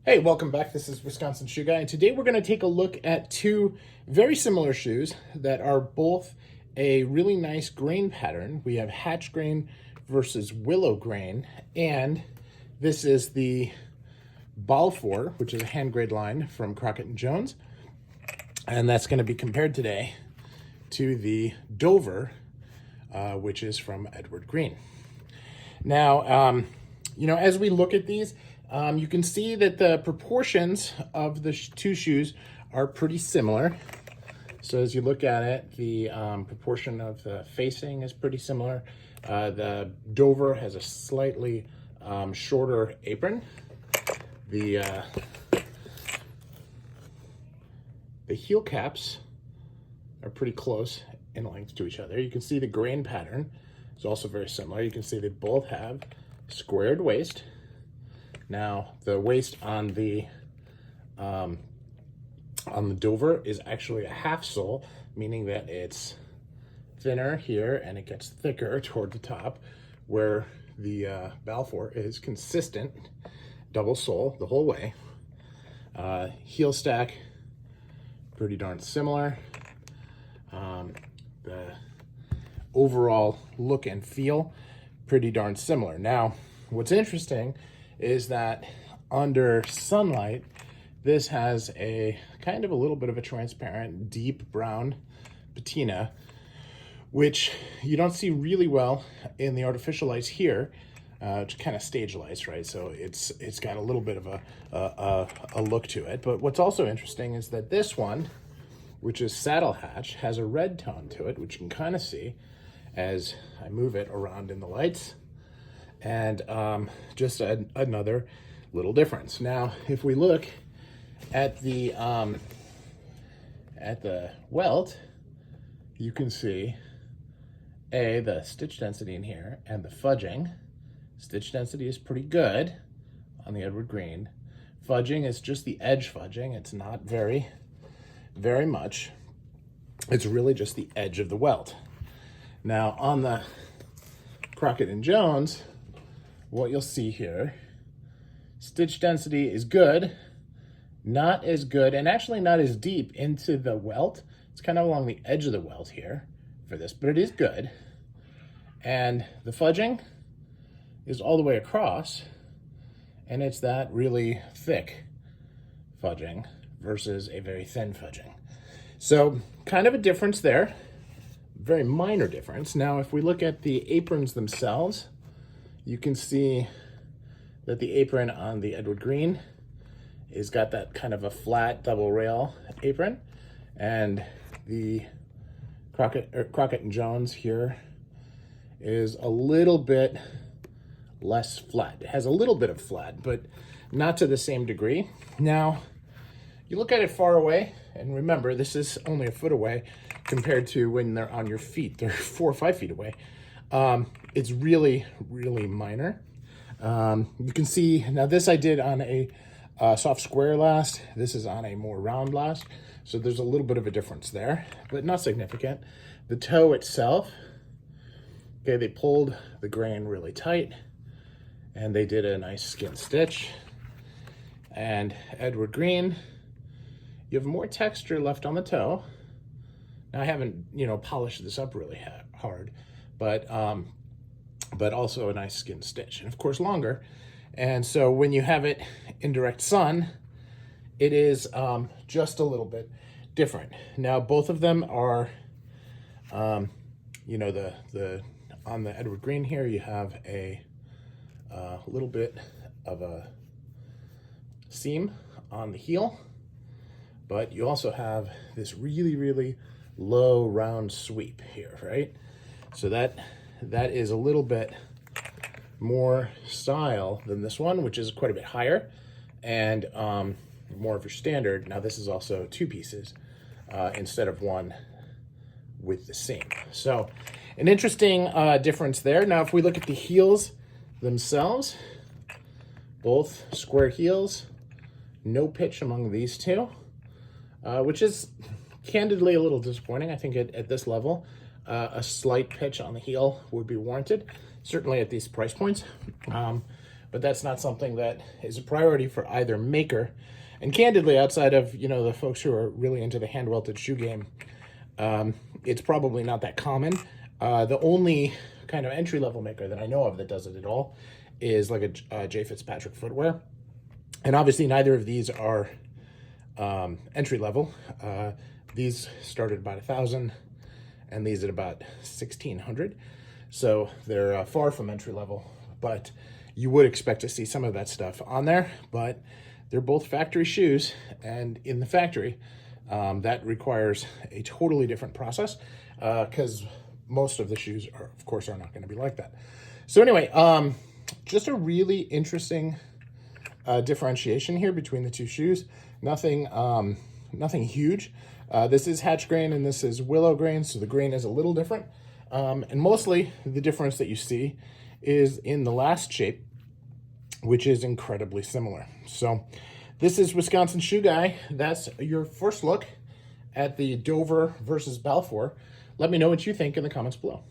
Hey, welcome back. This is Wisconsin Shoe Guy, and today we're going to take a look at two very similar shoes that are both a really nice grain pattern. We have hatch grain versus willow grain, and this is the Balfour, which is a hand grade line from Crockett and Jones, and that's going to be compared today to the Dover, which is from Edward Green. Now, as we look at these, you can see that the proportions of the two shoes are pretty similar. So as you look at it, the proportion of the facing is pretty similar. The Dover has a slightly shorter apron. The heel caps are pretty close in length to each other. You can see the grain pattern is also very similar. You can see they both have squared waist. Now, the waist on the Dover is actually a half sole, meaning that it's thinner here and it gets thicker toward the top, where the Balfour is consistent, double sole the whole way. Heel stack, pretty darn similar. The overall look and feel, pretty darn similar. Now, what's interesting is that under sunlight, this has a kind of a little bit of a transparent, deep brown patina, which you don't see really well in the artificial lights here, which kind of stage lights, right? So it's got a little bit of a look to it. But what's also interesting is that this one, which is saddle hatch, has a red tone to it, which you can kind of see as I move it around in the lights. And just another little difference. Now, if we look at the welt, you can see the stitch density in here and the fudging. Stitch density is pretty good on the Edward Green. Fudging is just the edge fudging. It's not very much. It's really just the edge of the welt. Now, on the Crockett and Jones, what you'll see here, stitch density is good, not as good, and actually not as deep into the welt. It's kind of along the edge of the welt here for this, but it is good. And the fudging is all the way across, and it's that really thick fudging versus a very thin fudging. So kind of a difference there, very minor difference. Now, if we look at the aprons themselves, you can see that the apron on the Edward Green is got that kind of a flat double rail apron, and the Crockett and Jones here is a little bit less flat. It has a little bit of flat, but not to the same degree. Now, you look at it far away, and remember, this is only a foot away compared to when they're on your feet. They're 4 or 5 feet away. It's really, really minor. You can see, now this I did on a soft square last. This is on a more round last. So there's a little bit of a difference there, but not significant. The toe itself, okay, they pulled the grain really tight and they did a nice skin stitch. And Edward Green, you have more texture left on the toe. Now, I haven't, polished this up really hard, but also a nice skin stitch, and of course longer. And so when you have it in direct sun, it is just a little bit different. Now, both of them are, the on the Edward Green here, you have a little bit of a seam on the heel, but you also have this really, really low round sweep here, right? So that is a little bit more style than this one, which is quite a bit higher and more of your standard. Now, this is also 2 pieces instead of one with the seam. So an interesting difference there. Now, if we look at the heels themselves, both square heels, no pitch among these two, which is candidly a little disappointing. I think at this level, a slight pitch on the heel would be warranted, certainly at these price points. But but that's not something that is a priority for either maker. And candidly, outside of, you know, the folks who are really into the hand-welted shoe game, it's probably not that common. The only kind of entry-level maker that I know of that does it at all is like a J. Fitzpatrick Footwear. And obviously neither of these are entry-level. These started about 1,000 and these at about 1,600. So they're far from entry-level, but you would expect to see some of that stuff on there. But they're both factory shoes, and in the factory, that requires a totally different process because most of the shoes are, of course, are not going to be like that. So anyway, just a really interesting differentiation here between the two shoes. Nothing huge. This is hatch grain and this is willow grain, so the grain is a little different. And mostly the difference that you see is in the last shape, which is incredibly similar. So this is Wisconsin Shoe Guy. That's your first look at the Dover versus Balfour. Let me know what you think in the comments below.